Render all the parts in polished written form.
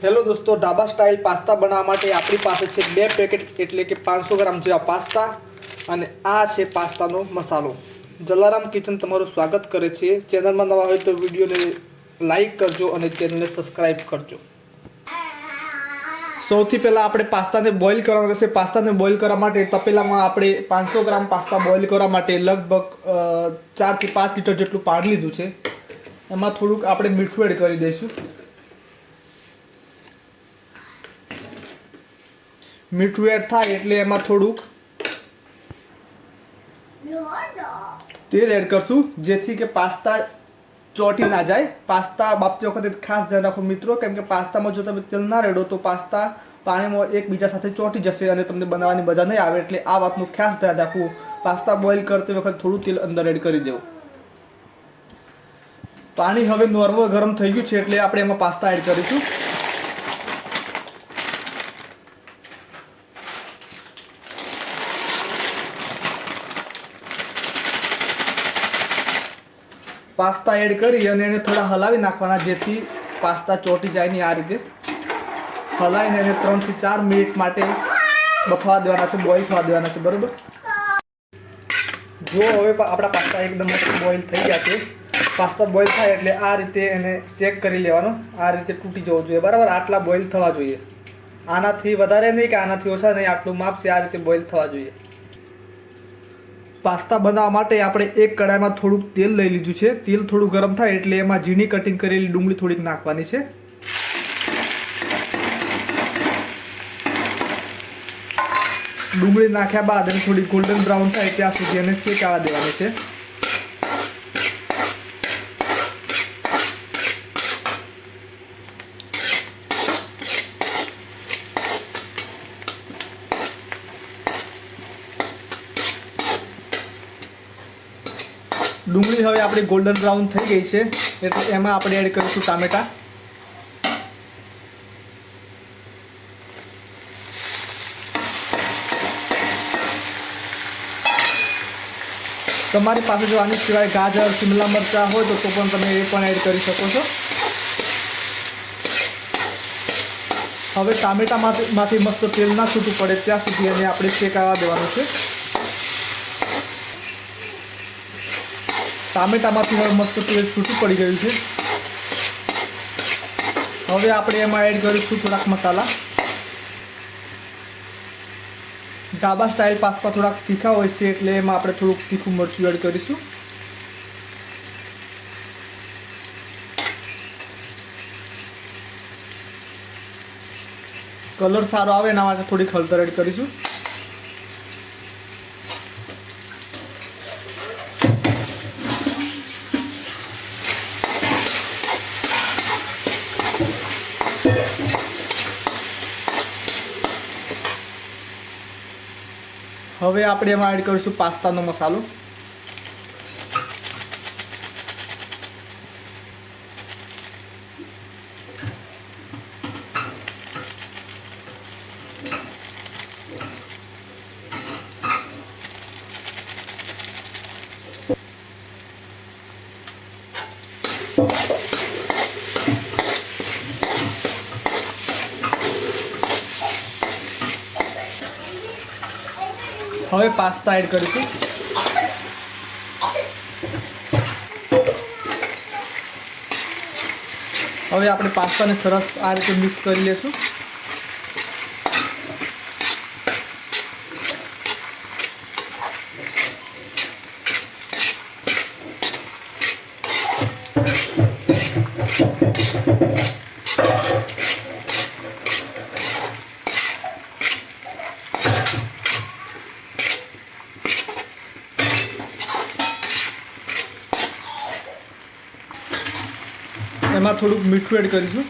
Hello दोस्तों, dhaba style pasta बनावવા માટે આપણી પાસે છે 2 પેકેટ એટલે કે 500 ગ્રામ જેવા પાસ્તા અને આ છે પાસ્તાનો મસાલો। જલારામ કિચન તમારું સ્વાગત કરે છે। ચેનલમાં નવા હોય તો વિડિયોને લાઈક કરજો અને ચેનલને સબસ્ક્રાઇબ કરજો। સૌથી પહેલા આપણે પાસ્તાને બોઇલ કરવાનો રહેશે। પાસ્તાને બોઇલ કરવા માટે તપેલામાં આપણે 500 ગ્રામ પાસ્તા બોઇલ કરવા માટે લગભગ 4 થી 5 લિટર જેટલું પાણી લીધું છે। એમાં થોડુંક આપણે મીઠું એડ કરી દઈશું। મીઠું એડ થાય એટલે એમાં થોડુંક તેલ એડ કરશું જેથી કે પાસ્તા ચોટી ના જાય। પાસ્તા બાફતી વખતે ખાસ ધ્યાન રાખો મિત્રો, કેમ કે પાસ્તામાં જો તમે તેલ ના રેડો તો પાસ્તા પાણીમાં એકબીજા સાથે ચોટી જશે અને તમને બનાવવાની મજા નહીં આવે। એટલે આ વાતનું ખાસ ધ્યાન રાખવું। પાસ્તા બોઇલ કરતી વખતે થોડું તેલ અંદર એડ કરી દેવું। પાણી હવે નોર્મલ ગરમ થઈ ગયું છે એટલે આપણે એમાં પાસ્તા એડ કરીશું। पास्ता एड करी અને એને થોડા હલાવી નાખવાના જેથી પાસ્તા ચોટી જાય નહીં। આ રીતે હલાવીને એને 3 થી 4 મિનિટ માટે બફવા દેવાના છે, બોઇલ થવા દેવાના છે, બરોબર। જો હવે આપણા પાસ્તા એકદમ બોઇલ થઈ ગયા છે। પાસ્તા બોઇલ થાય એટલે આ રીતે એને ચેક કરી લેવાનો। આ રીતે તૂટી જવો જોઈએ, બરાબર। આટલા બોઇલ થવા જોઈએ, આનાથી વધારે નહીં કે આનાથી ઓછા નહીં, આટલું માપ છે। આ રીતે બોઇલ થવા જોઈએ। पास्ता बनावा माटे आपणे एक कढ़ाई में थोड़ुंक तेल लई लीधुं छे। तेल थोड़ुं गरम थाय एटले एमां झीणी कटिंग करेली डूंगळी थोड़ीक नाखवानी छे। डूंगळी नाख्या बाद एने थोड़ी गोल्डन ब्राउन थाय त्यां सुधी एने शेकावा देवानी छे। डूंगळी हवे आपणी गोल्डन ब्राउन थई गई छे એટલે એમાં આપણે એડ કરીશું ટામેટા। તમારી પાસે જો આની સિવાય ગાજર, શિમલા મરચા હોય તો પણ તમે એ પણ એડ કરી શકો છો। હવે ટામેટામાંથી મસ્ત તેલ ના છૂટું પડે ત્યાં સુધી એને આપણે શેકાવા દેવાનું છે। टामेटामांथी हवे मस्त तेल छूटू पड़ी गयुं छे। हवे आपणे एमां एड करीशुं थोड़ाक मसाला। ढाबा स्टाइल पास्ता थोड़ाक तीखा होय छे एटले एमां आपणे थोड़ुंक तीखुं मरचुं एड करीशुं। कलर सारो आवे एना माटे थोड़ी हळદર एड करीशुं। હવે આપણે એમાં એડ કરીશું પાસ્તાનો મસાલો। હવે પાસ્તા એડ કરીશું। હવે આપણે પાસ્તાને સરસ આ રીતે મિક્સ કરી લેશું। एमां थोड़ुंक मीठुं एड करीशुं।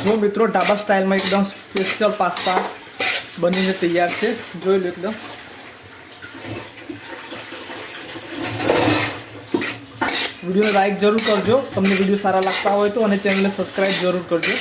जो मित्रों ढाबा स्टाइल में एकदम स्पेशल पास्ता बनीने तैयार है, जोई लो एकदम। વિડીયોને લાઈક જરૂર કરજો તમને વિડીયો સારા લાગતા હોય તો, અને ચેનલને સબસ્ક્રાઈબ જરૂર કરજો।